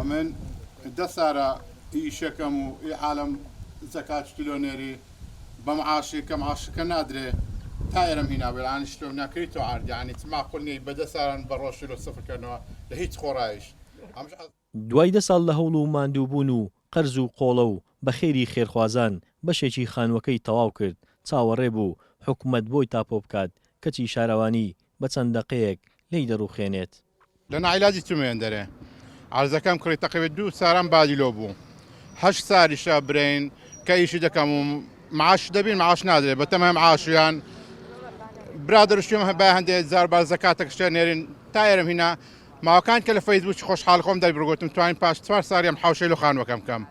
ئەمن دە سارە ئیشەکەم و ئی عالم زەکات کیلۆنێری بە معاشی کە معاشەکە نادرێ تا ئێرەم هینا بێڵانی شتۆ ناکەیتەوە عرض یعنی معقولنی بە دە ساران بە ڕۆژ سفرکردنەوە لە هیچ خۆڕایش. دوای 10 ساڵ لە هەوڵ و ماندووبوون و قەرز و قۆڵە و بەخێری خێرخوازان بەشێکی خانووەکەی تەواو کرد چاوەڕێ بوو حکومەت بۆی تاپۆ بکات کەچی شارەوانی بە چەند دەقەیەک لی دەڕوخێنێت. لە ناعیلاجی چمێن دەرێ عرزەکەم کڕی تەقریبا 2 ساران بادی لۆ بوو 8 ساریشە برین کە ئیشی دەکەم و معاش دەبین معاش نادرێت بە تەمام معاشیان برادرشتیم هەبای هەندێک زار باز زەکاتێکشتە نێرین تا ئێرەم هینا ماوەکان کە لە فەیسبووک خۆشحاڵ خۆم دەیبرگوتم توانین پاش 4 ساریم حوشەی لە خانوەکەم کەم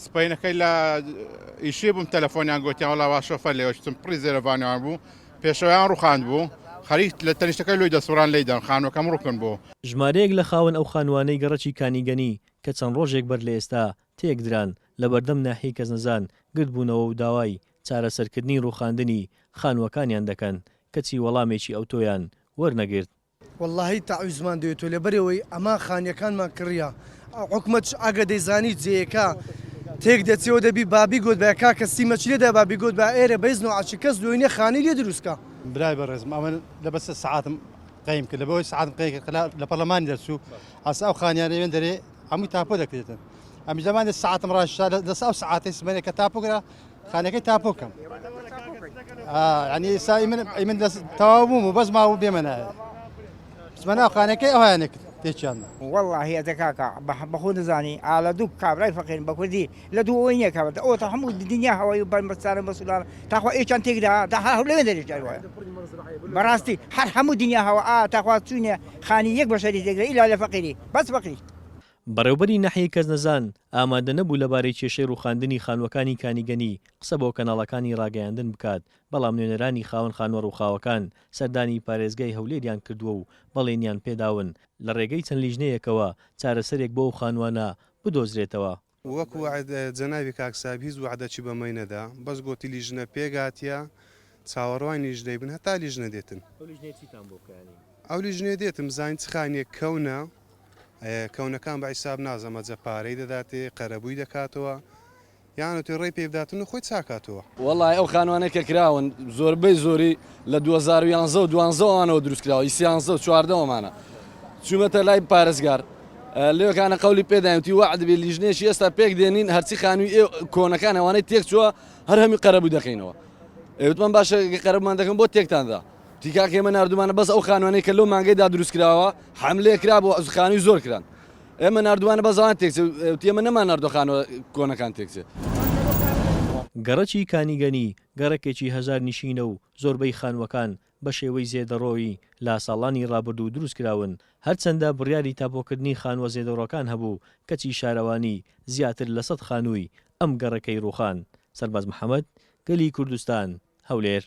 سپینەکەی لە ئیشی بووم تەلەفۆنیان گوتیان وڵا وا شۆفەر لێوەشتم پڕی زێرەڤانیان بوو پێشەوەیان ڕوخاند بوو خەریک لە تەنیشتەکەی لۆی دەسوڕان لێدان خانوەکەم ڕوکن بوو. ژمارەیەک لە خاوەن ئەو خانوانەی گەڕەکی کانیگەنی کە چەند ڕۆژێک بەر لە ئێستا تێک دران لە بەردەم ناحیەی کەسنەزان گرتبوونەوە و داوای چارەسەرکردنی ڕوخاندنی خانووەکانیان دەکەن کەچی وەڵامێکی ئەوتۆیان وەرنەگرت. واللهی تعویزمان دەوێتەوە لەبەرەوەی ئەما خانیەکانمان کڕیا حکومەت ئەگە دەیزانی جێیەکە تێک دەچێەوە دەبی بابی گوت بە کا کەسی مەچلێدا بابی گوت بە ئێرە بەیزن و عچی کەس دوێنێ خانی لێ دروستکە. برای بەڕێزم ئەمە لە بەس سعاتم قەیم کرد لەبەوەی سعاتم قەی لە پەرلەمانی دەرچوو ئەس ئەو خانیانە وێن دەرێ هەمووی تاپۆ دەکرێتن ئەمی زمانی سعاتم ڕاشتا دەس ئەو سعاتی سمێنێک کە تاپۆگرا خانەکەی تاپۆکەم ینی ئێستا من تەواو بووم و بەس ماوە بێمەنە سمەناو خانەکەی ئەویانێک تێکیان والله هەتەکاکە بەخۆ دەزانی ئالە دوو کابرای فەقیر بە کوردی لە دووەوەی نییە کابێت ئەوە تا هەموو دنیا هەوای بەرمەستانە بەسوولان تاخوا ئێچان تێکدا دا هەر لەوێ دەرێت وایە بەڕاستی هەر هەموو دنیا هەوە تاخوا چوونێ خانی یەک بەشەری تێگرێت ئیلا لە فەقیری بەس فەقیری. بەڕێوبەری ناحیەی کەسنەزان ئامادە نەبوو لەبارەی کێشەی ڕوخاندنی خانووەکانی کانیگەنی قسە بۆ کەناڵەکانی ڕاگەیاندن بکات بەڵام نوێنەرانی خاوەن خانوە ڕووخاوەکان سەردانی پارێزگای هەولێریان کردووە و بەڵێنیان پێداون لە ڕێگەی چەند لیژنەیەکەوە چارەسەرێک بۆ خانوانە بدۆزرێتەوە. وەکو جەناوی کاکساب هیچ وعدەچی بە مەینەدا بەس گوتی لیژنە پێگاتیە چاوەڕوانی لیژنەی بن هەتا لیژنە دێتن ئەو لیژنێ دێتم زین چ خانیە کەونە کەونەکان بە حیساب نازەمە جەپارەی دەداتێ قەرەبووی دەکاتەوە یانە توی ڕێی پێبداتن و خۆی چاکاتەوە. وەڵای ئەو خانوانەی کە کراون زۆربەی زۆری لە 2011 و 12وانەوە دروستکراوە 2014مانە چوومەتە لای پارێزگار لێوەکانە قەولی پێداوتی وعدبێ لیژنێشی ئێستا پێک دێنین هەرچی خانووی کۆنەکان ئەوانەی تێک چووە هەر هەمی قەرەبوو دەکەینەوە ئەوتمان باشە قەرەبمان دەکەم بۆ تێکتاندا تیکاک ئێمە نردومانە بەس ئەو خانوانەی کە لەو مانگەیدا دروستکراوە حملەیە کرا بۆ خانووی زۆر کران ئێمە نردوانە بەزان تێکچێ ئێمە نەمان نردۆ خانوە کۆنەکان تێکچێت. گەڕەکی کانیگەنی گەڕێکێکی هەزار نشینە و زۆربەی خانووەکان بە شێوەی زێدەڕۆیی لا ساڵانی ڕابردوو دروستکراون هەرچەندە بڕیاری تاپۆکردنی خانوە زێدەڕۆکان هەبوو کەچی شارەوانی زیاتر لە 100 خانووی ئەم گەڕەکەی ڕوخان. سەرباز محەممەد گەلی کوردستان هەولێر.